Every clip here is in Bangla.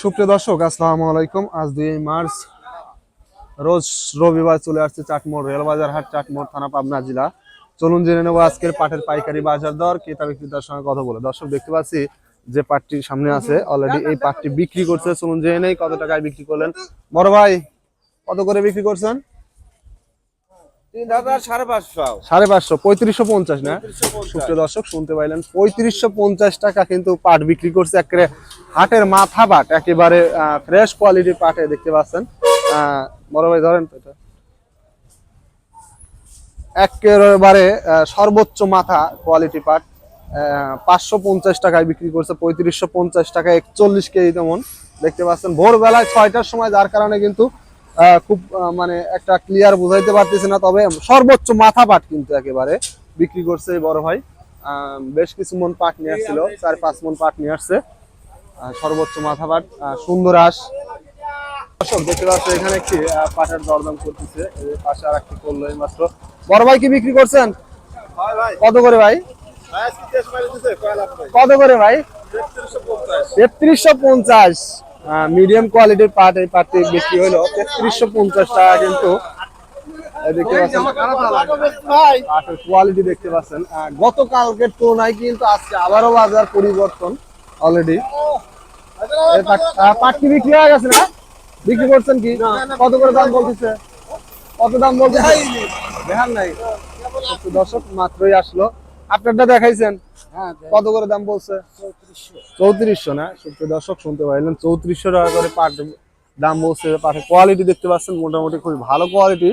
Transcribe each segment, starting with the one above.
সুপ্রিয় দর্শক, আসসালামু আলাইকুম। আজ 2 মার্চ রোজ রবিবার চলে আসছে চাটমোড় রেলবাজার হাট, চাটমোড় থানা, পাবনা জেলা। চলুন জেনে নেবো আজকের পাটের পাইকারি বাজার দর, ক্রেতা বিক্রেতার সঙ্গে কথা বলে। দর্শক দেখতে পাচ্ছি যে পাটটি সামনে আছে, অলরেডি এই পাটটি বিক্রি করছে। চলুন জেনে নেই কত টাকায় বিক্রি করলেন। বড় ভাই, কত করে বিক্রি করছেন? 3,550 3550 না? সুপ্রিয় দর্শক শুনতে পাইলেন, 3550 টাকা কিন্তু পাট বিক্রি করছে। একেবারে হাটের মাথা পাট, একেবারে ফ্রেশ কোয়ালিটির পাটে দেখতে পাচ্ছেন। বড় ভাই ধরেন তো, এটা একেবারে সর্বোচ্চ মাথা কোয়ালিটি পাট। 550 টাকায় বিক্রি করছে, 3550 টাকা 41 কেজি তেমন দেখতে পাচ্ছেন। ভোরবেলায় 6টার সময়, যার কারণে কিন্তু খুব মানে একটা ক্লিয়ার বুঝাইতে পারতেছি না, তবে সর্বোচ্চ মাথা পাট কিন্তু একেবারে বিক্রি করছে এই বড় ভাই। বেশ কিছু মন পাট নিয়ে আসছিল, 4-5 মন পাট নিয়ে আসছে। সর্বোচ্চ মাথা পাট, সুন্দর আঁশ। দর্শক দেখতে পাচ্ছেন এখানে একটি পাটের দরদাম করতেছে, এই পাশে আর একটি করলো এই মাত্র। বড় ভাই কি বিক্রি করছেন? কত করে ভাই? কত করে ভাই? 3350। মিডিয়াম কোয়ালিটির পাট, এই পাটটি বিক্রি হলো 3350 টাকা। কিন্তু দেখতে পাচ্ছেন পাটের কোয়ালিটি দেখতে পাচ্ছেন। গতকালকের তুলনায় কিন্তু আজকে আবারও বাজার পরিবর্তন অলরেডি। পাট কি বিক্রি হয়ে গেছে না? বিক্রি করছেন কি? কত করে দাম বলতেছে? কত দাম বলতেছে? দেখান নাই। দর্শক মাত্রই আসলো, আপনারটা দেখাইছেন, কত করে দাম বলছে? 3400 না? সুপ্রিয় দর্শক শুনতে পাইলেন, 3400 টাকা করে পাট দাম বলছে। পাটের কোয়ালিটি দেখতে পাচ্ছেন, মোটামুটি খুবই ভালো কোয়ালিটি।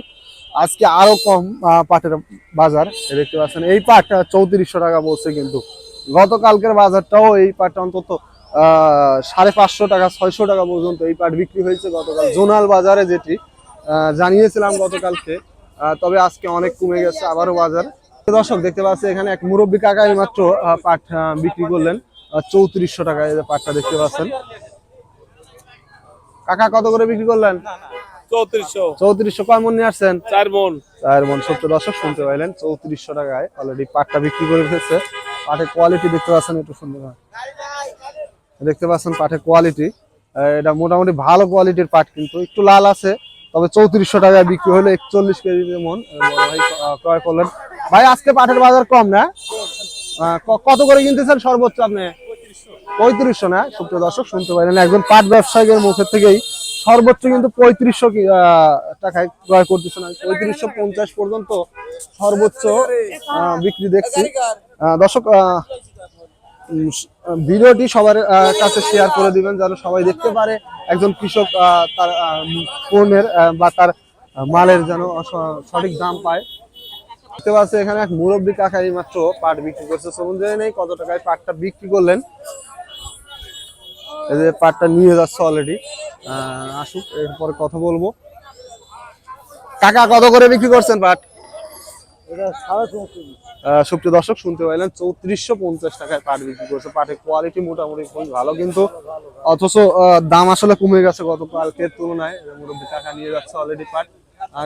আজকে আরো কম পাটের বাজার দেখতে পাচ্ছেন। এই পাটটা 3400 টাকা বলছে, কিন্তু গতকালকের বাজারটাও এই পাটটা অন্তত 550 টাকা 600 টাকা পর্যন্ত এই পাট বিক্রি হয়েছে গতকাল জোনাল বাজারে, যেটি জানিয়েছিলাম গতকালকে। তবে আজকে অনেক কমে গেছে আবারও বাজার। দর্শক দেখতে পাচ্ছি এখানে এক মুরব্বী কাকা মাত্র পাট বিক্রি করলেন 3400 টাকায়। এই যে পাটটা দেখতে পাচ্ছেন, কাকা কত করে বিক্রি করলেন? 3400। কয় মন নিয়ে আসছেন? 4 মন। 4 মন। সত্য দর্শক শুনতে পাইলেন, 3400 টাকায় অলরেডি পাটটা বিক্রি করে ফেলছে। পাটের কোয়ালিটি দেখতে পাচ্ছেন, একটু সুন্দর দেখতে পাচ্ছেন পাটের কোয়ালিটি। এটা মোটামুটি ভালো কোয়ালিটির পাট, কিন্তু একটু লাল আছে। তবে 3400 টাকায় বিক্রি হলো 41 কেজি মন। ভাই ক্রয় করলেন। ভাই আজকে পাটের বাজার কম না? কত করে কিনতেছেন সর্বোচ্চ আপনি? 3500 না? সুপ্রিয় দর্শক শুনতে পাইলেন, একজন পাট ব্যবসায়ীর মুখের থেকেই সর্বোচ্চ কিন্তু 3500 টাকায় ক্রয় করতেছেন। 3550 পর্যন্ত সর্বোচ্চ বিক্রি দেখছি। দর্শক ভিডিওটি সবার কাছে শেয়ার করে দিবেন, যেন সবাই দেখতে পারে একজন কৃষক তার পণ্যের বা তার মালের যেন সঠিক দাম পায়। দেখতে পাচ্ছি এখানে এক মুরব্বী কাকা মাত্র পাট বিক্রি করছে। চলুন জেনে নেই কত টাকায় পাটটা বিক্রি করলেন। এই যে পাটটা নিয়ে যাচ্ছে অলরেডি, আসুক এরপরে কথা বলবো। কাকা কত করে বিক্রি করছেন পাট? সুপ্রিয় দর্শক শুনতে পাইলেন, 3450 টাকায় পাট বিক্রি করছে। পাটের কোয়ালিটি মোটামুটি খুবই ভালো, কিন্তু অথচ দাম আসলে কমে গেছে গতকালকের তুলনায়। মুরব্বী টাকা নিয়ে যাচ্ছে অলরেডি পাট।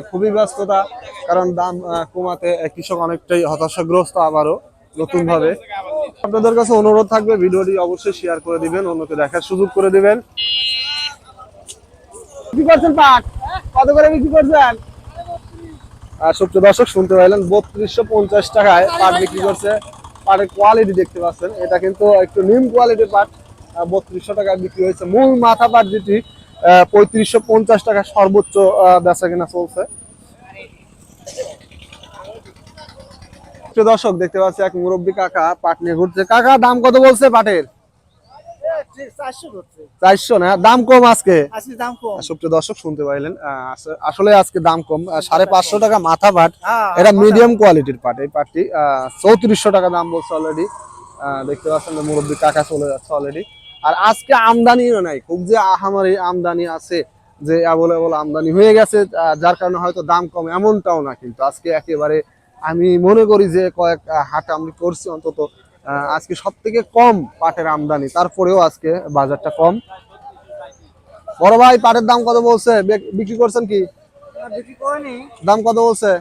খুবই ব্যস্ততা, কারণ দাম কমাতে কৃষক অনেকটাই হতাশাগ্রস্ত। আবারও নতুন ভাবে আপনাদের কাছে অনুরোধ থাকবে, ভিডিওটি অবশ্যই শেয়ার করে দিবেন, অন্যকে দেখার সুযোগ করে দিবেন। বিক্রি করছেন পাট কত করে বিক্রি করছেন? সুপ্রিয় দর্শক শুনতে পাইলেন, 3250 টাকায় পাট বিক্রি করছে। পাটের কোয়ালিটি দেখতে পাচ্ছেন, এটা কিন্তু একটু নিম কোয়ালিটির পাট। 3200 টাকায় বিক্রি হয়েছে। মূল মাথা পাট যেটি 3550 টাকা সর্বোচ্চ বেচা কেনা চলছে। দর্শক দেখতে পাচ্ছি এক মুরব্বী কাকা পাট নিয়ে ঘুরছে। কাকা দাম কত বলছে পাটের? 400 না? দাম কম আজকে। সুপ্রিয় দর্শক শুনতে পাইলেন, আসলে আজকে দাম কম। 550 টাকা মাথা পাট, এটা মিডিয়াম কোয়ালিটির পাট। এই পাটটি 3400 টাকা দাম বলছে অলরেডি। দেখতে পাচ্ছেন মুরব্বী কাকা চলে যাচ্ছে অলরেডি। আর আজকে আমদানিও নাই, খুব যে আহামরি আমদানি আছে যে অ্যাভেলেবল আমদানি হয়ে গেছে, যার কারণে হয়তো দাম কম এমনটাও না। কিন্তু আজকে একেবারে আমি মনে করি যে কয়েক হাট আমি করছি, অন্তত আজকে সব থেকে কম পাটের আমদানি, তারপরেও আজকে বাজারটা কম। বড় ভাই পাটের দাম কত বলছে? বিক্রি করছেন কি? দাম কত বলছে?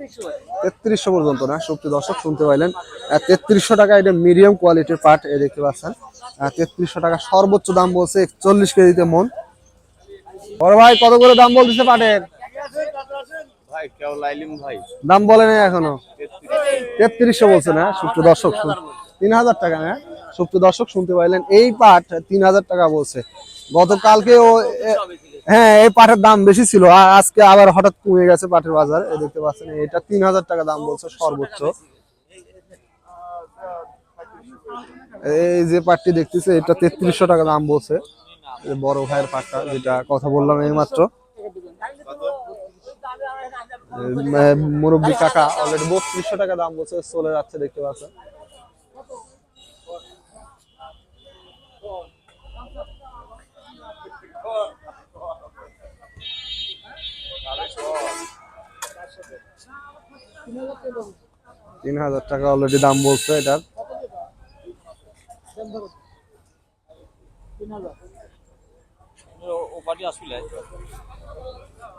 3300 পর্যন্ত না, সুপ্রিয় দর্শক শুনতে পাইলেন। 3300 টাকা, এটা মিডিয়াম কোয়ালিটির পাট, এই দেখতে পাচ্ছেন। 3300 টাকা সর্বোচ্চ দাম বলছে 41 কেজিতে মন। বড় ভাই কত করে দাম বলতেছে পাটের? ভাই কেউ লাইলিম ভাই দাম বলে নাই এখনো। 3300 বলছে না, সুপ্রিয় দর্শক 3000 টাকা না, সুপ্রিয় দর্শক শুনতে পাইলেন। এই পাট 3000 টাকা বলছে। গতকালকে ও হ্যাঁ, এই পাটের দাম বেশি ছিল, আর আজকে আবার হঠাৎ কমে গেছে পাটের বাজার, এই দেখতে পাচ্ছেন। এটা 3000 টাকা দাম বলছে সর্বোচ্চ। এই যে পাটটি দেখতেছে এটা 3300 টাকা দাম বলছে, বড় ভাইয়ের পাটটা যেটা কথা বললাম এই মাত্র। মুরব্বী কাকা অলরেডি 3200 টাকা দাম বলছে, চলে যাচ্ছে দেখতে পাচ্ছেন। তিন হাজার টাকা অলরেডি দাম বলছে এটার।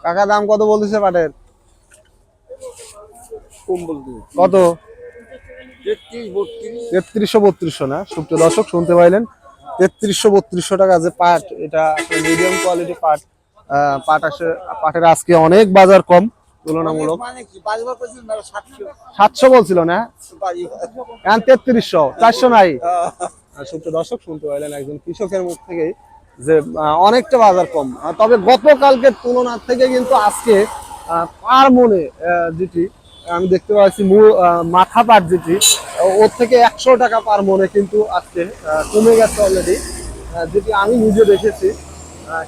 কাকা দাম কত বলতেছে পাটের? কত? 3300 না, সুপ্রিয় দর্শক শুনতে পাইলেন। 3300 টাকা যে পাট, এটা মিডিয়াম কোয়ালিটি পাট। পাটের আজকে অনেক বাজার কম তুলনামূলক। 700 বলছিল না, 3300, 400 নাই। সুপ্রিয় দর্শক শুনতে পাইলেন একজন কৃষকের মুখ থেকেই যে অনেকটা বাজার কম। তবে গতকালকের তুলনার থেকে কিন্তু আজকে পার মনে যেটি আমি দেখতে পাচ্ছি, মাথা পাট যেটি, ওর থেকে 100 টাকা পার মনে কিন্তু আজকে কমে গেছে অলরেডি, যেটি আমি নিজে দেখেছি।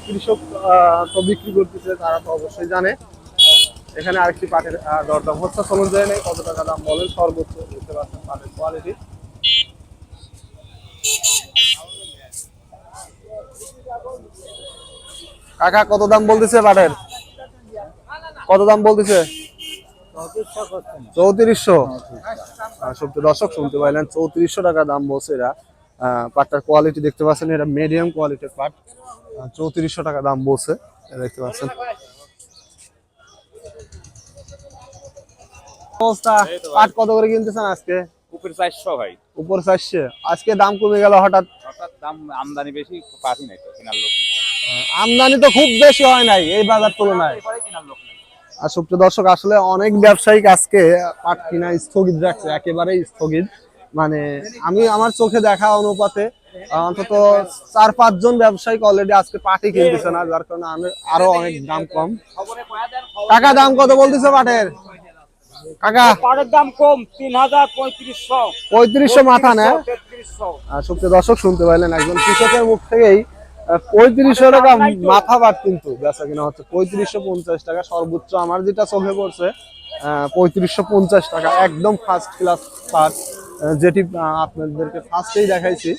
কৃষক তো বিক্রি করতেছে, তারা তো অবশ্যই জানে। এখানে আরেকটি পাটের দরদাম হচ্ছে, চলুন জেনে নেই কত টাকা দাম বলেন সর্বোচ্চ। দেখতে পাচ্ছেন পাটের কোয়ালিটি। কাকা কত দাম বলতেছে পাটের? কত দাম বলতেছে? 3400। সুপ্রিয় দর্শক শুনতে পাইলেন, 3400 টাকা দাম বলছে এরা। পাটটার কোয়ালিটি দেখতে পাচ্ছেন, এটা মিডিয়াম কোয়ালিটির পাট। 3400 টাকা দাম বলছে, দেখতে পাচ্ছেন। অবস্থা, পাট কত করে কিনতেছেন আজকে? উপরে 400 ভাই। উপর 400, আজকে দাম কমে গেল হঠাৎ। দাম আমদানি বেশি, পাঠি নাই তো কেনার লোক। আমদানি তো খুব বেশি হয় নাই এই বাজার তুলনায়। আর সুপ্রিয় দর্শক, আসলে অনেক ব্যবসায়িক আজকে পাট কিনা স্থগিত রাখছে, একেবারেই স্থগিত। মানে আমি আমার চোখে দেখা অনুপাতে অন্তত 4-5 জন ব্যবসায়িক অলরেডি আজকে পাটই কিনতেছে না, যার কারণে আমি আরো অনেক দাম কম। কাকা দাম কত বলতেছে পাটের? কাকা পাটের দাম কম, 3500, 3500 মাথা না। সুপ্রিয় দর্শক শুনতে পাইলেন একজন কৃষকের মুখ থেকেই 3500 টাকা মাথা পাট কিন্তু বেচা কিনা হচ্ছে। 3550 টাকা সর্বোচ্চ আমার যেটা চোখে পড়ছে, 3550 টাকা একদম ফার্স্ট ক্লাস পাট, যেটি আপনাদেরকে ফার্স্টেই দেখাইছি।